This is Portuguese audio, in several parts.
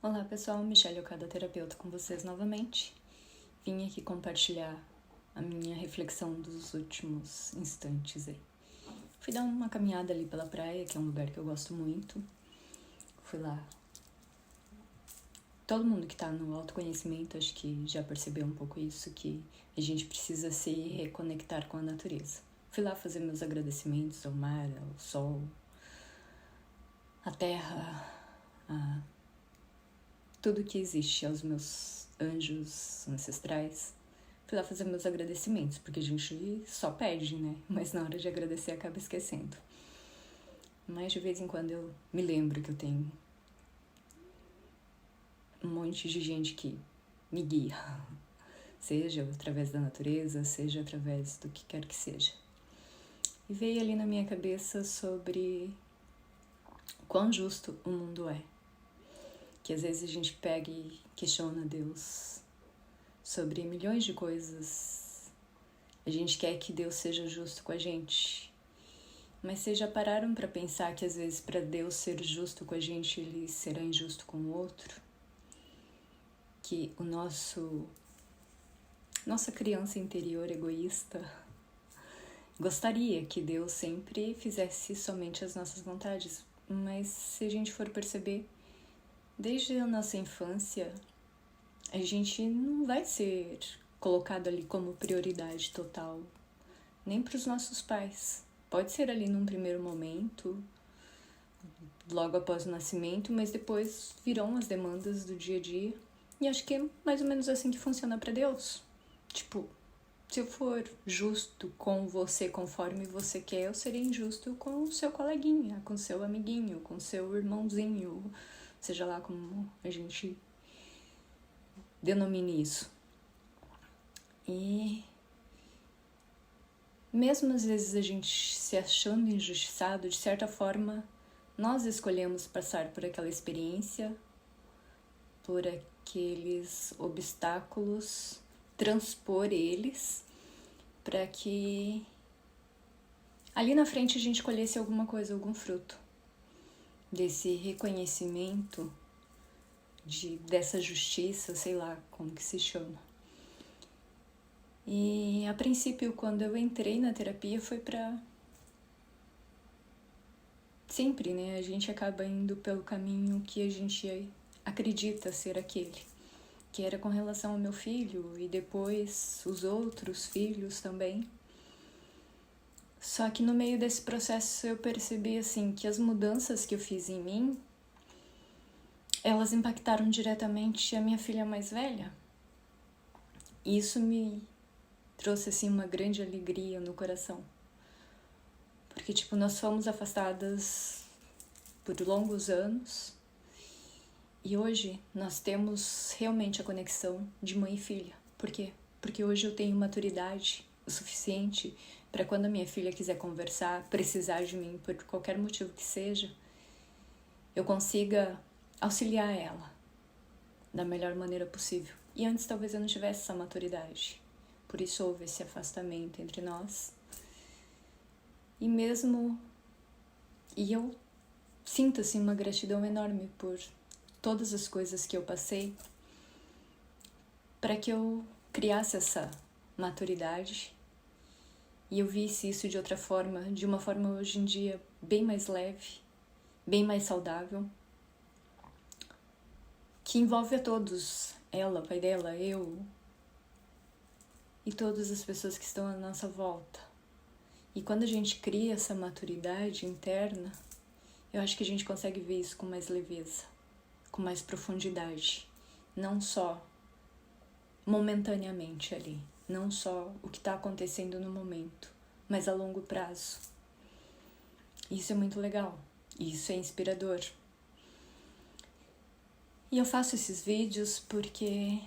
Olá pessoal, Michelle Okada, terapeuta com vocês novamente. Vim aqui compartilhar a minha reflexão dos últimos instantes aí. Fui dar uma caminhada ali pela praia, que é um lugar que eu gosto muito. Fui lá. Todo mundo que tá no autoconhecimento acho que já percebeu um pouco isso, que a gente precisa se reconectar com a natureza. Fui lá fazer meus agradecimentos ao mar, ao sol, à terra, a tudo que existe, aos meus anjos ancestrais. Fui lá fazer meus agradecimentos, porque a gente só pede, né? Mas na hora de agradecer acaba esquecendo. Mas de vez em quando eu me lembro que eu tenho um monte de gente que me guia, seja através da natureza, seja através do que quer que seja. E veio ali na minha cabeça sobre quão justo o mundo é. Que às vezes a gente pega e questiona Deus sobre milhões de coisas. A gente quer que Deus seja justo com a gente. Mas vocês já pararam para pensar que às vezes para Deus ser justo com a gente, Ele será injusto com o outro? Que o nossa criança interior egoísta gostaria que Deus sempre fizesse somente as nossas vontades. Mas se a gente for perceber, desde a nossa infância, a gente não vai ser colocado ali como prioridade total, nem para os nossos pais. Pode ser ali num primeiro momento, logo após o nascimento, mas depois virão as demandas do dia a dia. E acho que é mais ou menos assim que funciona para Deus. Tipo, se eu for justo com você conforme você quer, eu serei injusto com o seu coleguinha, com o seu amiguinho, com o seu irmãozinho, seja lá como a gente denomine isso. E mesmo às vezes a gente se achando injustiçado, de certa forma, nós escolhemos passar por aquela experiência, por aqueles obstáculos, transpor eles, para que ali na frente a gente colhesse alguma coisa, algum fruto desse reconhecimento, dessa justiça, sei lá como que se chama. E a princípio, quando eu entrei na terapia, foi pra... Sempre, né? A gente acaba indo pelo caminho que a gente acredita ser aquele. Que era com relação ao meu filho e depois os outros filhos também. Só que no meio desse processo eu percebi, assim, que as mudanças que eu fiz em mim, elas impactaram diretamente a minha filha mais velha. E isso me trouxe, assim, uma grande alegria no coração. Porque, tipo, nós fomos afastadas por longos anos e hoje nós temos realmente a conexão de mãe e filha. Por quê? Porque hoje eu tenho maturidade o suficiente para quando a minha filha quiser conversar, precisar de mim por qualquer motivo que seja, eu consiga auxiliar ela da melhor maneira possível. E antes talvez eu não tivesse essa maturidade. Por isso houve esse afastamento entre nós. E eu sinto assim uma gratidão enorme por todas as coisas que eu passei para que eu criasse essa maturidade e eu visse isso de outra forma, de uma forma hoje em dia bem mais leve, bem mais saudável, que envolve a todos, ela, o pai dela, eu e todas as pessoas que estão à nossa volta. E quando a gente cria essa maturidade interna, eu acho que a gente consegue ver isso com mais leveza, com mais profundidade, não só momentaneamente ali, não só o que está acontecendo no momento, mas a longo prazo. Isso é muito legal, isso é inspirador. E eu faço esses vídeos porque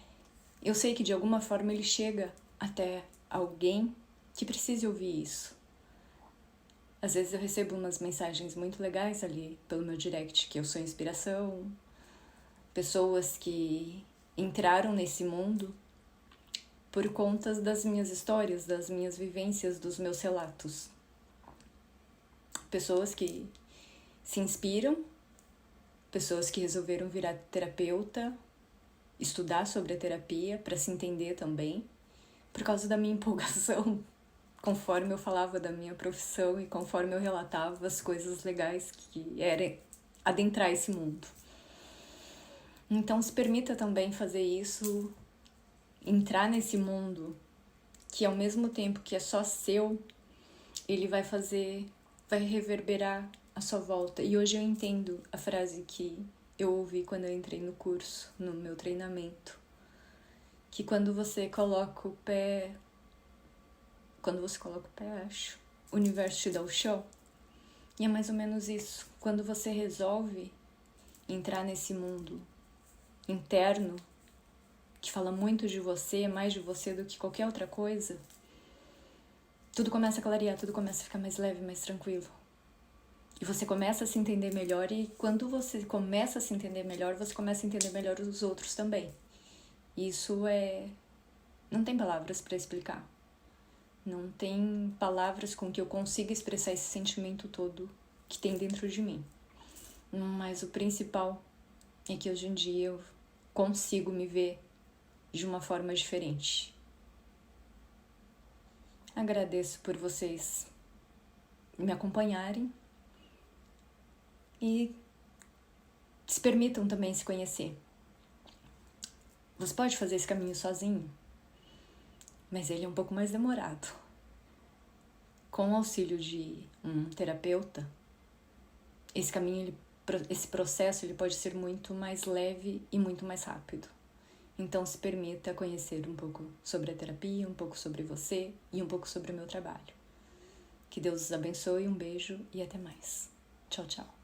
eu sei que de alguma forma ele chega até alguém que precise ouvir isso. Às vezes eu recebo umas mensagens muito legais ali pelo meu direct, que eu sou inspiração, pessoas que entraram nesse mundo por conta das minhas histórias, das minhas vivências, dos meus relatos. Pessoas que se inspiram, pessoas que resolveram virar terapeuta, estudar sobre a terapia para se entender também, por causa da minha empolgação, conforme eu falava da minha profissão e conforme eu relatava as coisas legais que era adentrar esse mundo. Então se permita também fazer isso, entrar nesse mundo que ao mesmo tempo que é só seu, ele vai reverberar à sua volta. E hoje eu entendo a frase que eu ouvi quando eu entrei no curso, no meu treinamento, que quando você coloca o pé, acho, o universo te dá o chão. E é mais ou menos isso. Quando você resolve entrar nesse mundo interno, que fala muito de você, mais de você do que qualquer outra coisa, tudo começa a clarear, tudo começa a ficar mais leve, mais tranquilo. E você começa a se entender melhor, e quando você começa a se entender melhor, você começa a entender melhor os outros também. Isso não tem palavras para explicar. Não tem palavras com que eu consiga expressar esse sentimento todo que tem dentro de mim. Mas o principal é que hoje em dia eu consigo me ver de uma forma diferente. Agradeço por vocês me acompanharem e se permitam também se conhecer. Você pode fazer esse caminho sozinho, mas ele é um pouco mais demorado. Com o auxílio de um terapeuta, esse processo ele pode ser muito mais leve e muito mais rápido. Então se permita conhecer um pouco sobre a terapia, um pouco sobre você e um pouco sobre o meu trabalho. Que Deus os abençoe, um beijo e até mais. Tchau, tchau.